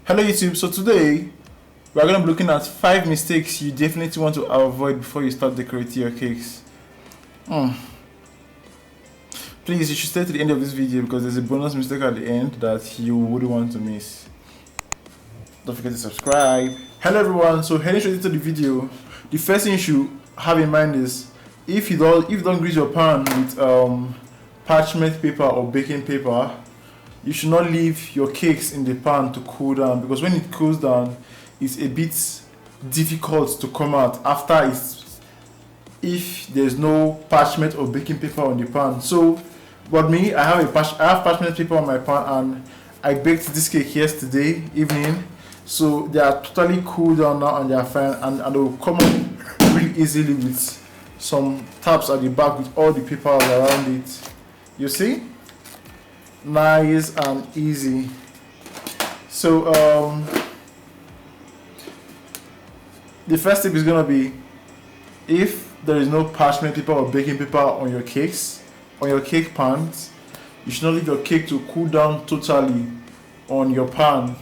Hello YouTube, so today we are going to be looking at 5 mistakes you definitely want to avoid before you start decorating your cakes. Please, you should stay to the end of this video because there's a bonus mistake at the end that you wouldn't want to miss. Don't forget to subscribe. Hello everyone, so heading straight into the video, the first thing you should have in mind is if you don't grease your pan with parchment paper or baking paper, you should not leave your cakes in the pan to cool down, because when it cools down it's a bit difficult to come out after if there's no parchment or baking paper on the pan. So but me, I have parchment paper on my pan, and I baked this cake yesterday evening, so they are totally cooled down now and they are fine, and they will come out really easily with some tabs at the back with all the papers around it. You see, nice and easy. So the first tip is gonna be, if there is no parchment paper or baking paper on your cakes, on your cake pans, you should not leave your cake to cool down totally on your pan.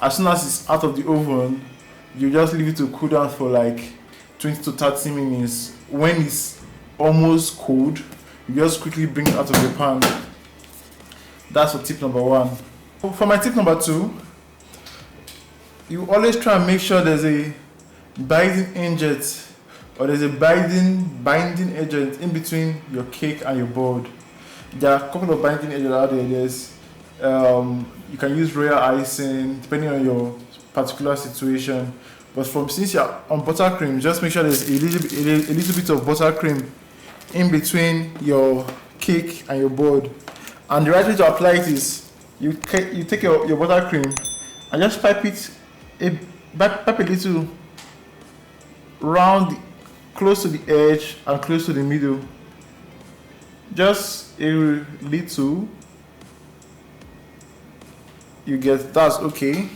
As soon as it's out of the oven, you just leave it to cool down for like 20 to 30 minutes. When it's almost cooled, you just quickly bring it out of the pan. That's for tip number 1. For my tip number 2, you always try and make sure there's a binding agent, or there's a binding agent in between your cake and your board. There are a couple of binding agents out there. There's you can use royal icing depending on your particular situation, but since you're on buttercream, just make sure there's a little bit of buttercream in between your cake and your board. And the right way to apply it is you take your buttercream and just pipe a little round, close to the edge and close to the middle. Just a little. You get that's okay.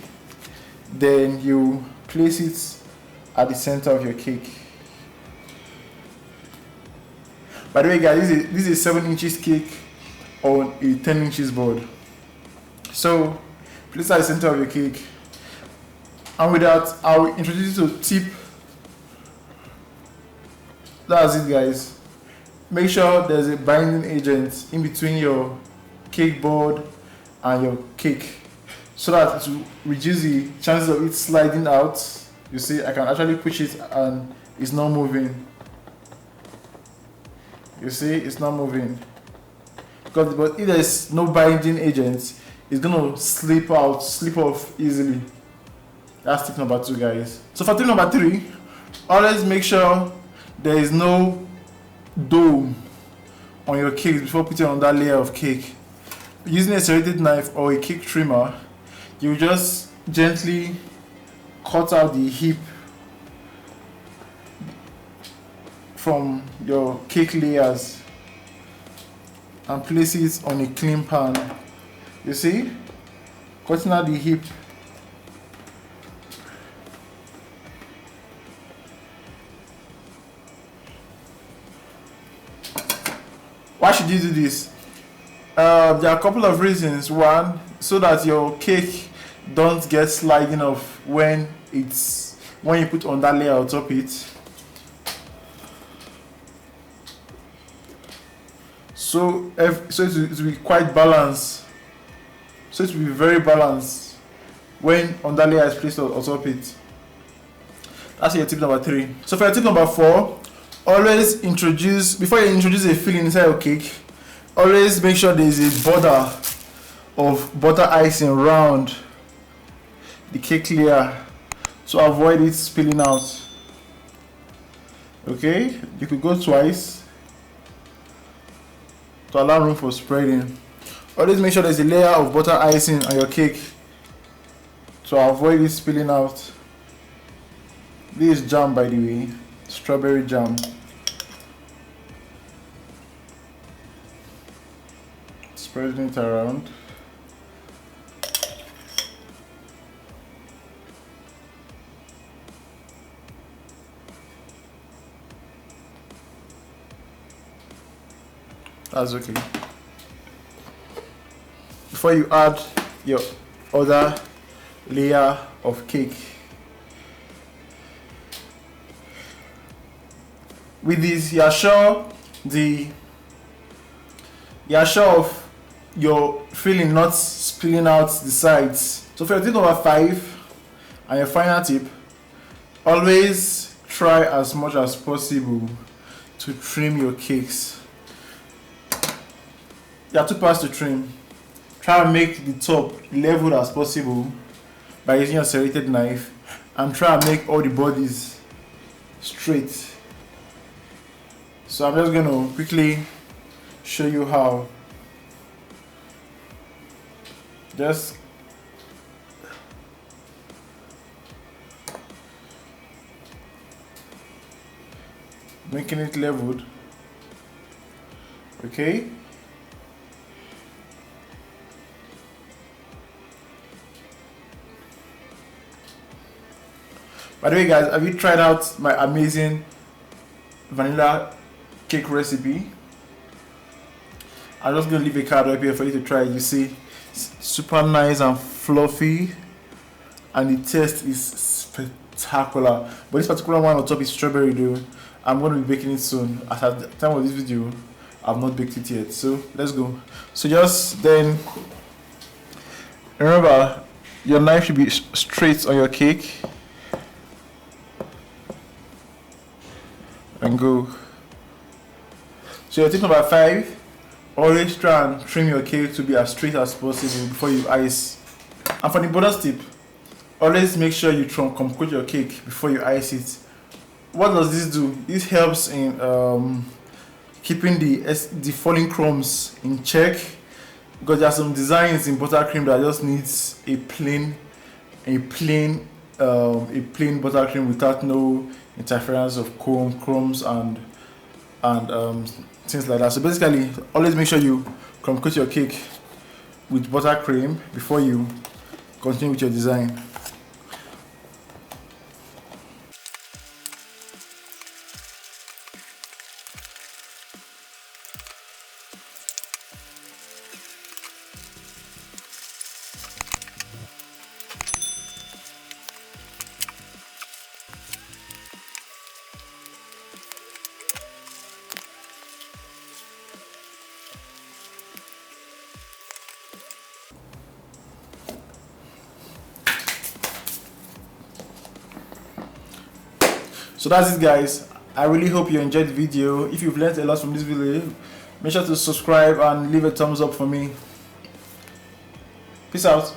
Then you place it at the center of your cake. By the way, guys, this is a 7 inches cake on a 10 inches board. So place it at the center of your cake. And with that, I will introduce you to tip. That's it, guys. Make sure there's a binding agent in between your cake board and your cake, so that to reduce the chances of it sliding out. You see, I can actually push it and it's not moving. You see, it's not moving. But if there's no binding agent, it's gonna slip off easily. That's tip number 2, guys. So for tip number 3, always make sure there is no dough on your cake before putting on that layer of cake. Using a serrated knife or a cake trimmer, you just gently cut out the heap from your cake layers and place it on a clean pan. You see, cutting out the heap. Why should you do this? There are a couple of reasons. One, so that your cake don't get sliding off when you put on that layer on top it. So it will be quite balanced. So it will be very balanced when on that layer is placed on top it. That's your tip number 3. So for your tip number 4, always before you introduce a filling inside your cake, always make sure there is a border of butter icing around the cake layer to avoid it spilling out. Okay, you could go twice to allow room for spreading. Always make sure there's a layer of butter icing on your cake to avoid it spilling out. This is jam, by the way, strawberry jam. Spreading it around. That's okay. Before you add your other layer of cake. With this, you are sure of your filling not spilling out the sides. So for your tip number 5 and your final tip, always try as much as possible to trim your cakes. There are 2 parts to trim. Try and make the top level as possible by using your serrated knife, and try and make all the bodies straight. So I'm just going to quickly show you how. Just making it leveled. Okay. By the way, guys, have you tried out my amazing vanilla cake recipe? I'm just going to leave a card up here for you to try. You see, it's super nice and fluffy, and the taste is spectacular. But this particular one on top is strawberry though. I'm going to be baking it soon. At the time of this video, I've not baked it yet. So let's go. So just then, remember, your knife should be straight on your cake. And go. So your tip number 5, always try and trim your cake to be as straight as possible before you ice. And for the bonus tip, always make sure you coat your cake before you ice it. What does this do? This helps in keeping the falling crumbs in check, because there are some designs in buttercream that just needs a plain buttercream without no interference of crumbs and things like that. So basically, always make sure you coat your cake with buttercream before you continue with your design. So that's it, guys. I really hope you enjoyed the video. If you've learned a lot from this video, make sure to subscribe and leave a thumbs up for me. Peace out.